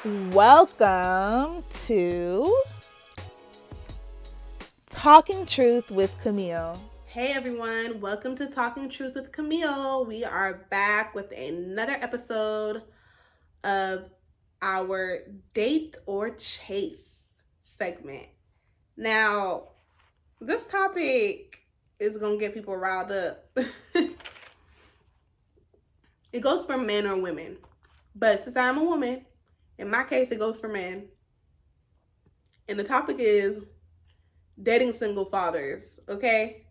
Welcome to Talking Truth with Camille. Hey everyone, welcome to Talking Truth with Camille. We are back with another episode of our Date or Chase segment. Now, this topic is going to get people riled up. It goes for men or women, but since I'm a woman, in my case, it goes for men. And the topic is dating single fathers, okay?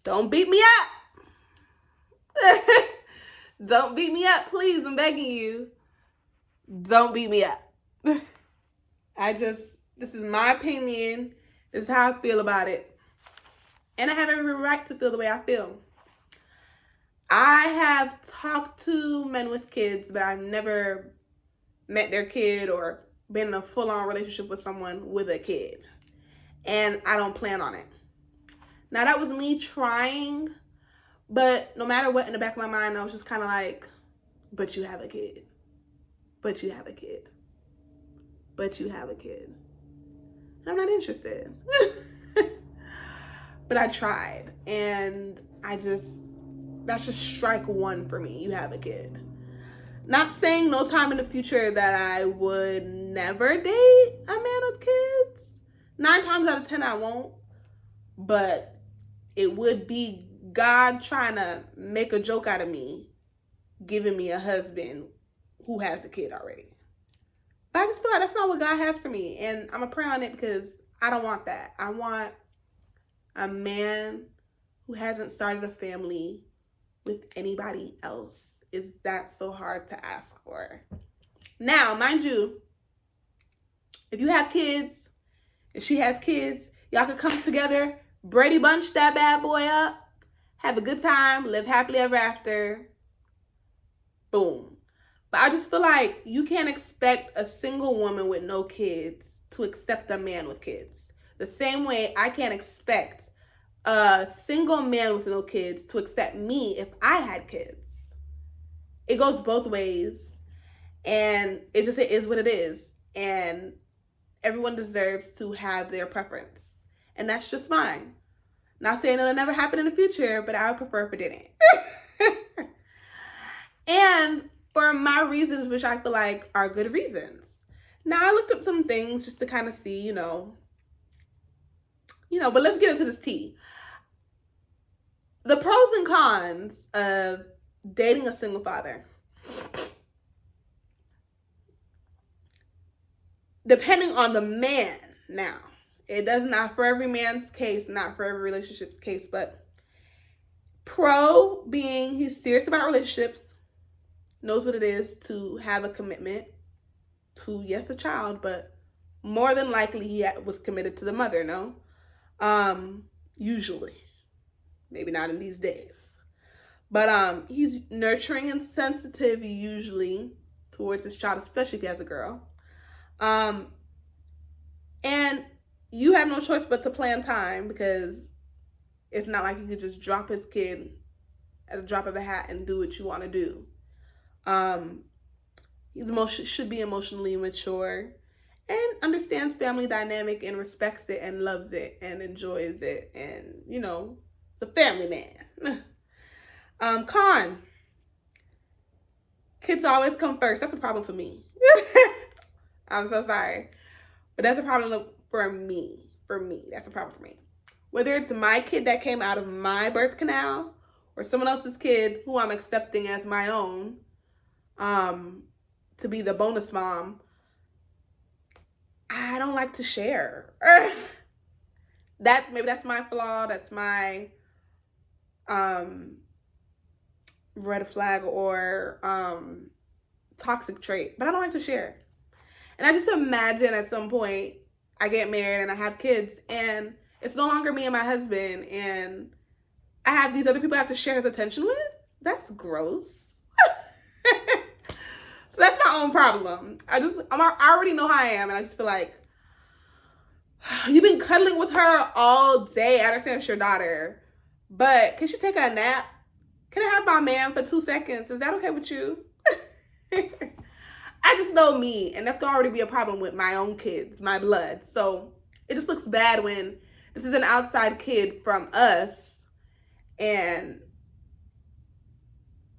Don't beat me up. Don't beat me up, please. I'm begging you. Don't beat me up. This is my opinion. This is how I feel about it. And I have every right to feel the way I feel. I have talked to men with kids, but I've never met their kid or been in a full-on relationship with someone with a kid. And I don't plan on it. Now, that was me trying, but no matter what, in the back of my mind, I was just kind of like, but you have a kid. But you have a kid. But you have a kid. And I'm not interested. But I tried. And that's just strike one for me. You have a kid. Not saying no time in the future that I would never date a man with kids. 9 times out of 10, I won't. But it would be God trying to make a joke out of me, giving me a husband who has a kid already. But I just feel like that's not what God has for me. And I'm going to pray on it because I don't want that. I want a man who hasn't started a family with anybody else. Is that so hard to ask for? Now, mind you, if you have kids, if she has kids, y'all can come together, Brady Bunch that bad boy up, have a good time, live happily ever after. Boom. But I just feel like you can't expect a single woman with no kids to accept a man with kids. The same way I can't expect a single man with no kids to accept me if I had kids. It goes both ways, and it is what it is, and everyone deserves to have their preference, and that's just mine. Not saying it'll never happen in the future, but I would prefer if it didn't. And for my reasons, which I feel like are good reasons. Now, I looked up some things just to kind of see, but let's get into this tea. The pros and cons of dating a single father. Depending on the man now. It does not for every man's case, not for every relationship's case, but pro being he's serious about relationships, knows what it is to have a commitment to, yes, a child, but more than likely he was committed to the mother, no? Usually. Maybe not in these days. But he's nurturing and sensitive usually towards his child, especially if he has a girl. And you have no choice but to plan time because it's not like you could just drop his kid at a drop of a hat and do what you want to do. He should be emotionally mature and understands family dynamic and respects it and loves it and enjoys it and, the family man. Con. Kids always come first. That's a problem for me. I'm so sorry. But that's a problem for me. For me. That's a problem for me. Whether it's my kid that came out of my birth canal or someone else's kid who I'm accepting as my own, to be the bonus mom, I don't like to share. Maybe that's my flaw. That's my red flag or toxic trait, but I don't like to share. And I just imagine at some point I get married and I have kids and it's no longer me and my husband and I have these other people I have to share his attention with. That's gross. So that's my own problem. I already know how I am, and I just feel like you've been cuddling with her all day. I understand it's your daughter, but can she take a nap? Can I have my man for 2 seconds? Is that okay with you? I just know me, and that's gonna already be a problem with my own kids, my blood. So it just looks bad when this is an outside kid from us, and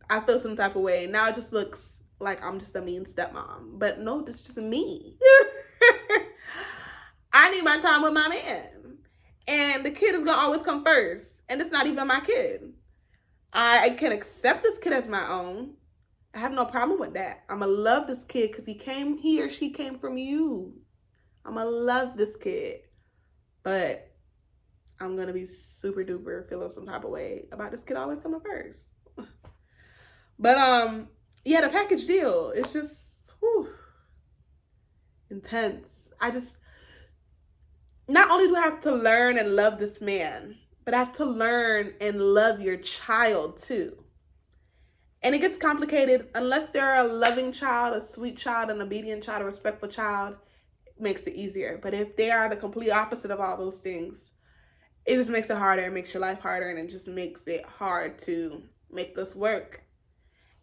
I feel some type of way. Now it just looks like I'm just a mean stepmom. But no, this is just me. I need my time with my man. And the kid is going to always come first. And it's not even my kid. I can accept this kid as my own. I have no problem with that. I'm going to love this kid because he or she came from you. I'm going to love this kid. But I'm going to be super duper feeling some type of way about this kid always coming first. But, yeah, the package deal, it's just, intense. Not only do I have to learn and love this man, but I have to learn and love your child too. And it gets complicated unless they're a loving child, a sweet child, an obedient child, a respectful child, it makes it easier. But if they are the complete opposite of all those things, it just makes it harder. It makes your life harder, and it just makes it hard to make this work.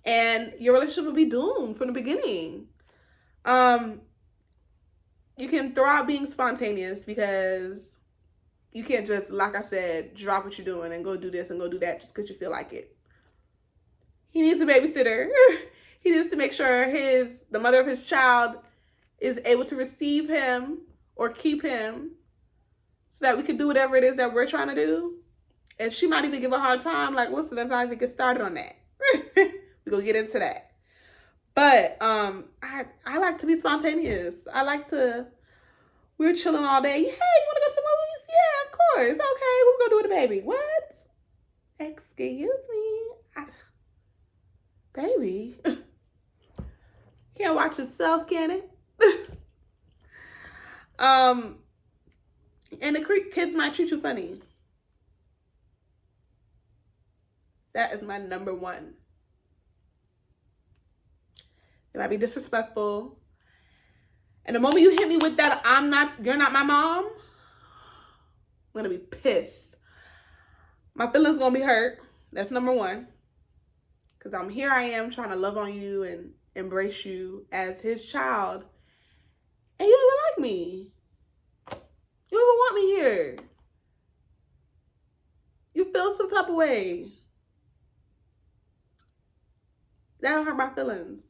And your relationship will be doomed from the beginning. You can throw out being spontaneous because you can't just, like I said, drop what you're doing and go do this and go do that just because you feel like it. He needs a babysitter. He needs to make sure the mother of his child is able to receive him or keep him so that we can do whatever it is that we're trying to do. And she might even give a hard time, like, listen, let's not even get started on that. We're going to get into that. But I like to be spontaneous. We're chilling all day. Hey, you want to go to the movies? Yeah, of course. Okay, we're going to do it with the baby. What? Excuse me. Baby. Can't watch yourself, can it? And the kids might treat you funny. That is my number one. They might be disrespectful. And the moment you hit me with that, you're not my mom, I'm gonna be pissed. My feelings gonna be hurt. That's number one. Because I am trying to love on you and embrace you as his child. And you don't even like me. You don't even want me here. You feel some type of way. That don't hurt my feelings.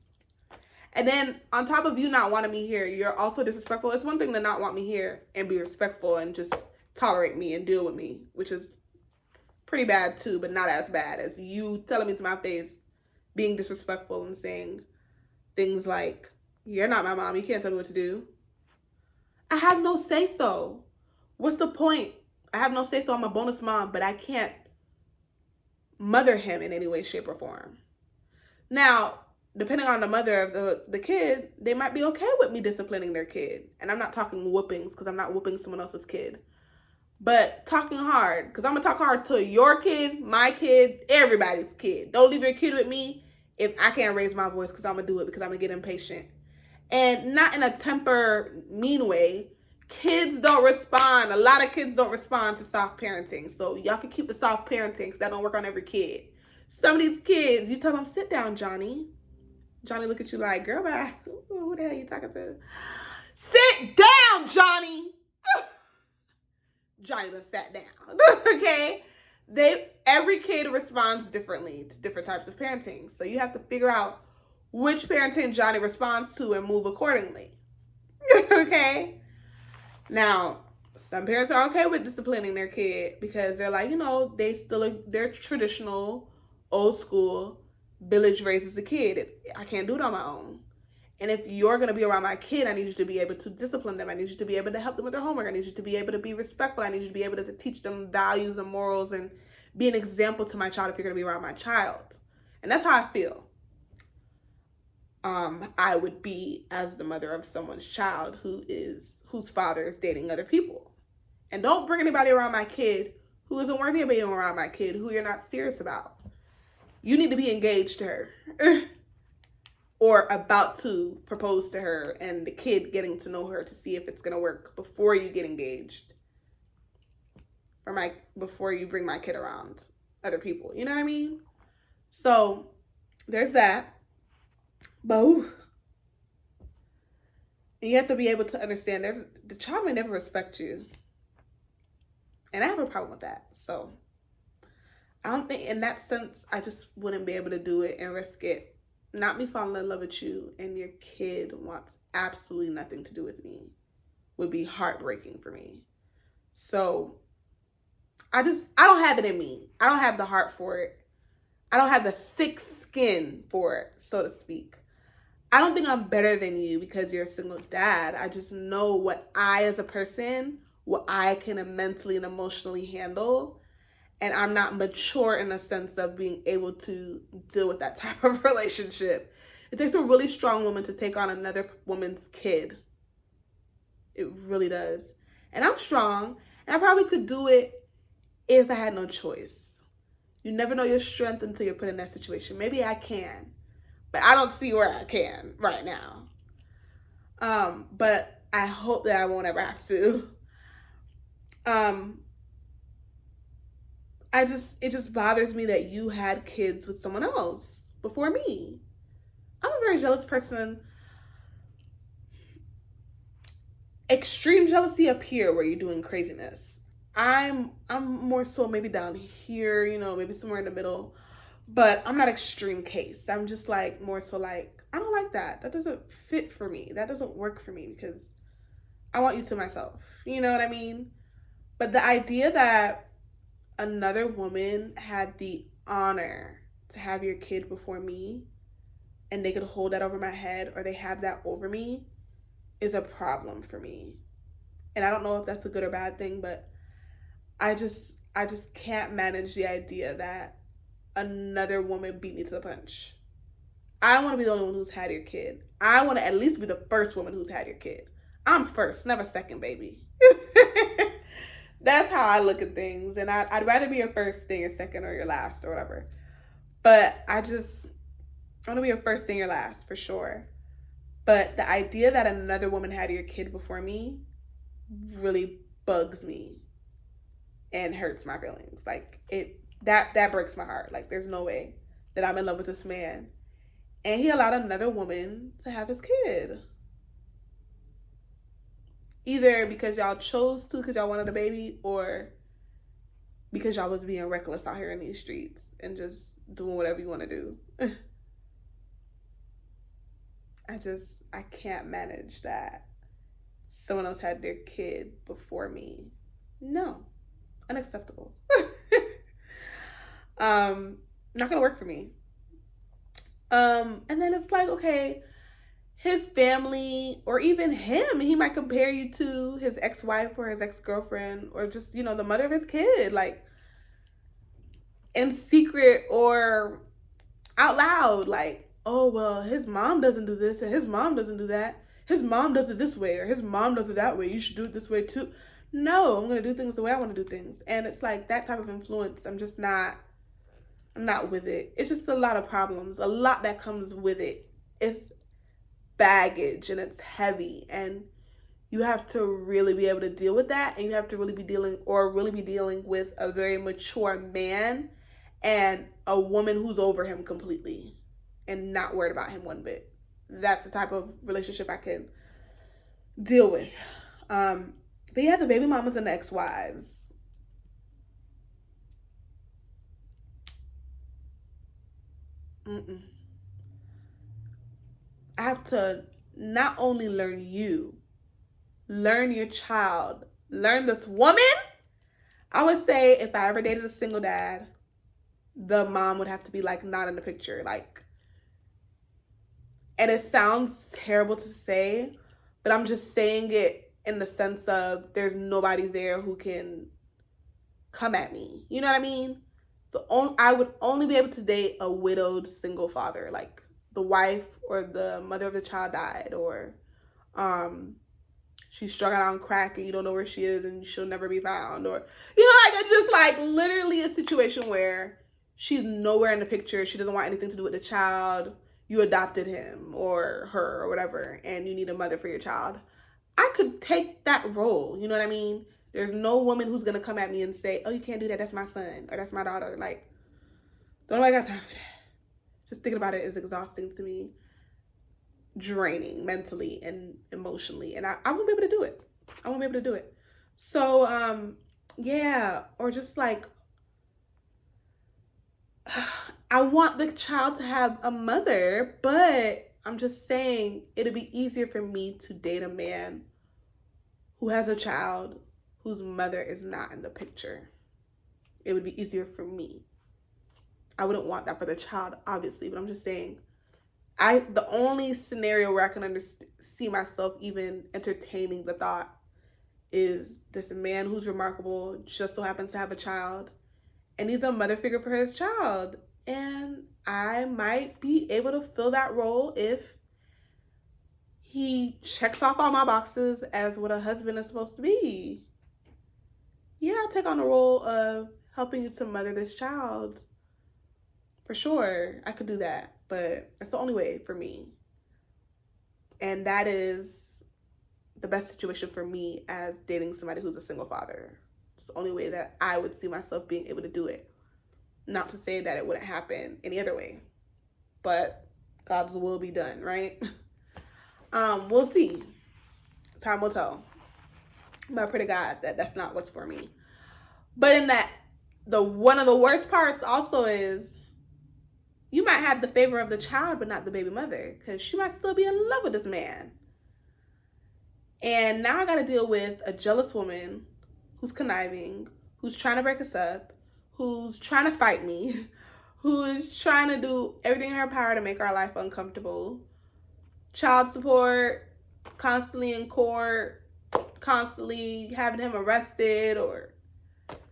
And then on top of you not wanting me here, you're also disrespectful. It's one thing to not want me here and be respectful and just tolerate me and deal with me, which is pretty bad too, but not as bad as you telling me to my face, being disrespectful and saying things like, you're not my mom, you can't tell me what to do. I have no say-so. What's the point? I have no say-so. I'm a bonus mom, but I can't mother him in any way, shape, or form. Now, depending on the mother of the kid, they might be okay with me disciplining their kid. And I'm not talking whoopings because I'm not whooping someone else's kid. But talking hard, because I'm going to talk hard to your kid, my kid, everybody's kid. Don't leave your kid with me if I can't raise my voice because I'm going to do it because I'm going to get impatient. And not in a temper, mean way. Kids don't respond. A lot of kids don't respond to soft parenting. So y'all can keep the soft parenting because that don't work on every kid. Some of these kids, you tell them, sit down, Johnny. Johnny look at you like, girl, bye. Who the hell are you talking to? Sit down, Johnny. Johnny done sat down. Okay? Every kid responds differently to different types of parenting. So you have to figure out which parenting Johnny responds to and move accordingly. Okay? Now, some parents are okay with disciplining their kid because they're like, they're traditional, old school, village raises a kid. I can't do it on my own. And if you're going to be around my kid, I need you to be able to discipline them. I need you to be able to help them with their homework. I need you to be able to be respectful. I need you to be able to teach them values and morals and be an example to my child if you're going to be around my child. And that's how I feel. I would be as the mother of someone's child whose father is dating other people. And don't bring anybody around my kid who isn't worthy of being around my kid, who you're not serious about. You need to be engaged to her or about to propose to her and the kid getting to know her to see if it's going to work before you get engaged. Before you bring my kid around other people. You know what I mean? So there's that. But You have to be able to understand the child may never respect you. And I have a problem with that. So I don't think in that sense I just wouldn't be able to do it and risk it. Not me falling in love with you and your kid wants absolutely nothing to do with me would be heartbreaking for me. So I don't have it in me. I don't have the heart for it. I don't have the thick skin for it, so to speak. I don't think I'm better than you because you're a single dad. I just know what I, as a person, what I can mentally and emotionally handle. And I'm not mature in the sense of being able to deal with that type of relationship. It takes a really strong woman to take on another woman's kid. It really does. And I'm strong, and I probably could do it if I had no choice. You never know your strength until you're put in that situation. Maybe I can, but I don't see where I can right now. But I hope that I won't ever have to. It just bothers me that you had kids with someone else before me. I'm a very jealous person. Extreme jealousy up here where you're doing craziness. I'm more so maybe down here, maybe somewhere in the middle. But I'm not extreme case. I'm just like more so like, I don't like that. That doesn't fit for me. That doesn't work for me because I want you to myself. You know what I mean? But the idea that another woman had the honor to have your kid before me and they could hold that over my head or they have that over me is a problem for me. And I don't know if that's a good or bad thing, but I just can't manage the idea that another woman beat me to the punch. I want to be the only one who's had your kid. I want to at least be the first woman who's had your kid. I'm first, never second, baby. That's how I look at things. And I'd rather be your first than your second or your last or whatever. But I want to be your first than your last for sure. But the idea that another woman had your kid before me really bugs me and hurts my feelings. Like that breaks my heart. Like there's no way that I'm in love with this man and he allowed another woman to have his kid. Either because y'all chose to because y'all wanted a baby or because y'all was being reckless out here in these streets and just doing whatever you want to do. I can't manage that someone else had their kid before me. No, unacceptable. Not gonna work for me. And then it's like, okay, his family or even him, he might compare you to his ex-wife or his ex-girlfriend or just, the mother of his kid, like in secret or out loud, like, oh, well, his mom doesn't do this and his mom doesn't do that. His mom does it this way or his mom does it that way. You should do it this way too. No, I'm going to do things the way I want to do things. And it's like that type of influence. I'm not with it. It's just a lot of problems, a lot that comes with it. It's baggage and it's heavy and you have to really be able to deal with that, and you have to really be dealing with a very mature man and a woman who's over him completely and not worried about him one bit. That's the type of relationship I can deal with. But yeah, the baby mamas and the ex-wives. I have to not only learn you, learn your child, learn this woman. I would say if I ever dated a single dad, the mom would have to be like not in the picture. Like, and it sounds terrible to say, but I'm just saying it in the sense of there's nobody there who can come at me. You know what I mean? I would only be able to date a widowed single father, like the wife or the mother of the child died, or she's strung out on crack and you don't know where she is and she'll never be found, or like it's just like literally a situation where she's nowhere in the picture. She doesn't want anything to do with the child. You adopted him or her or whatever, and you need a mother for your child. I could take that role. You know what I mean? There's no woman who's gonna come at me and say, "Oh, you can't do that. That's my son or that's my daughter." Like, don't nobody got time for that. Just thinking about it is exhausting to me. draining mentally and emotionally, and I won't be able to do it. I won't be able to do it. So yeah, or just like I want the child to have a mother, but I'm just saying it'd be easier for me to date a man who has a child whose mother is not in the picture. It would be easier for me. I wouldn't want that for the child, obviously, but I'm just saying the only scenario where I can see myself even entertaining the thought is this man who's remarkable just so happens to have a child and he's a mother figure for his child. And I might be able to fill that role if he checks off all my boxes as what a husband is supposed to be. Yeah, I'll take on the role of helping you to mother this child. For sure, I could do that, but that's the only way for me. And that is the best situation for me as dating somebody who's a single father. It's the only way that I would see myself being able to do it. Not to say that it wouldn't happen any other way, but God's will be done, right? We'll see. Time will tell. But I pray to God that that's not what's for me. But in that, one of the worst parts also is you might have the favor of the child, but not the baby mother, because she might still be in love with this man. And now I got to deal with a jealous woman who's conniving, who's trying to break us up, who's trying to fight me, who is trying to do everything in her power to make our life uncomfortable. Child support, constantly in court, constantly having him arrested or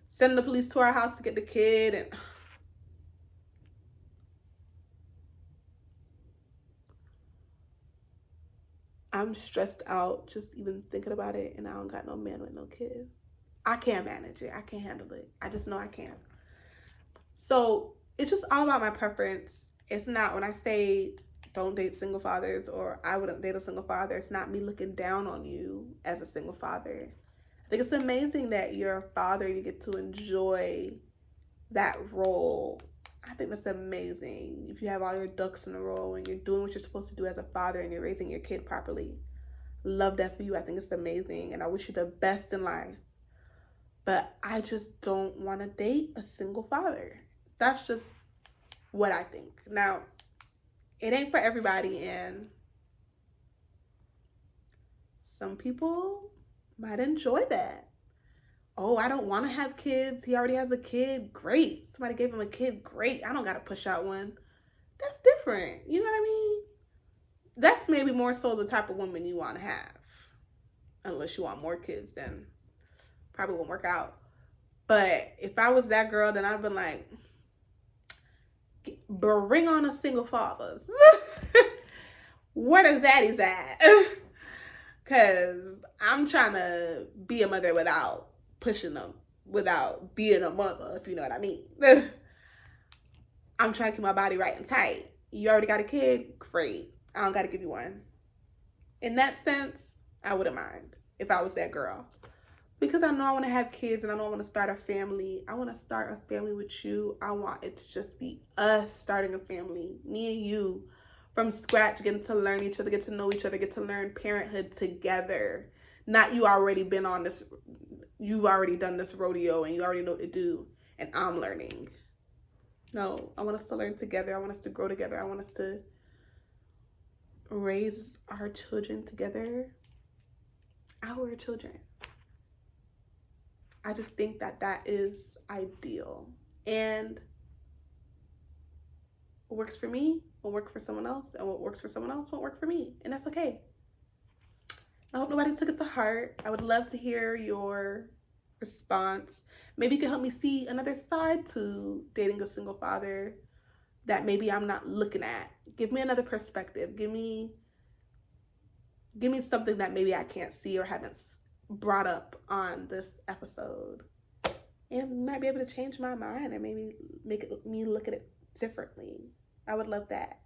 sending the police to our house to get the kid. And I'm stressed out just even thinking about it, and I don't got no man with no kid. I can't manage it. I can't handle it. I just know I can't. So it's just all about my preference. It's not, when I say don't date single fathers or I wouldn't date a single father, it's not me looking down on you as a single father. I think it's amazing that you're a father and you get to enjoy that role. I think that's amazing. If you have all your ducks in a row and you're doing what you're supposed to do as a father and you're raising your kid properly, love that for you. I think it's amazing and I wish you the best in life. But I just don't want to date a single father. That's just what I think. Now, it ain't for everybody, and some people might enjoy that. Oh, I don't want to have kids. He already has a kid. Great. Somebody gave him a kid. Great. I don't got to push out one. That's different. You know what I mean? That's maybe more so the type of woman you want to have. Unless you want more kids, then probably won't work out. But if I was that girl, then I'd been like, bring on a single fathers. Where the daddy's at? Because I'm trying to be a mother without pushing them, without being a mother, if you know what I mean. I'm trying to keep my body right and tight. You already got a kid? Great. I don't got to give you one. In that sense, I wouldn't mind if I was that girl. Because I know I want to have kids and I know I want to start a family. I want to start a family with you. I want it to just be us starting a family. Me and you from scratch, getting to learn each other, get to know each other, get to learn parenthood together. Not you already been on this, you've already done this rodeo and you already know what to do and I'm learning. No, I want us to learn together. I want us to grow together. I want us to raise our children together. Our children. I just think that that is ideal. And what works for me won't work for someone else. And what works for someone else won't work for me. And that's okay. I hope nobody took it to heart. I would love to hear your response. Maybe you can help me see another side to dating a single father that maybe I'm not looking at. Give me another perspective. Give me something that maybe I can't see or haven't brought up on this episode, and might be able to change my mind or maybe make me look at it differently. I would love that.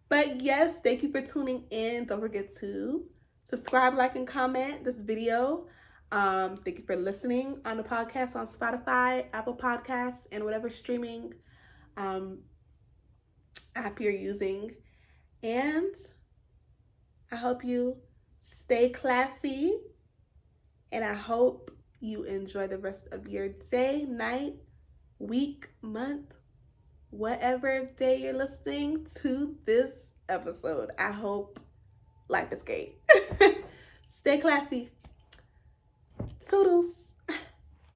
But yes, thank you for tuning in. Don't forget to subscribe, like, and comment this video. Thank you for listening on the podcast on Spotify, Apple Podcasts, and whatever streaming app you're using. And I hope you stay classy. And I hope you enjoy the rest of your day, night, week, month, whatever day you're listening to this episode. I hope life is great. Stay classy. Toodles.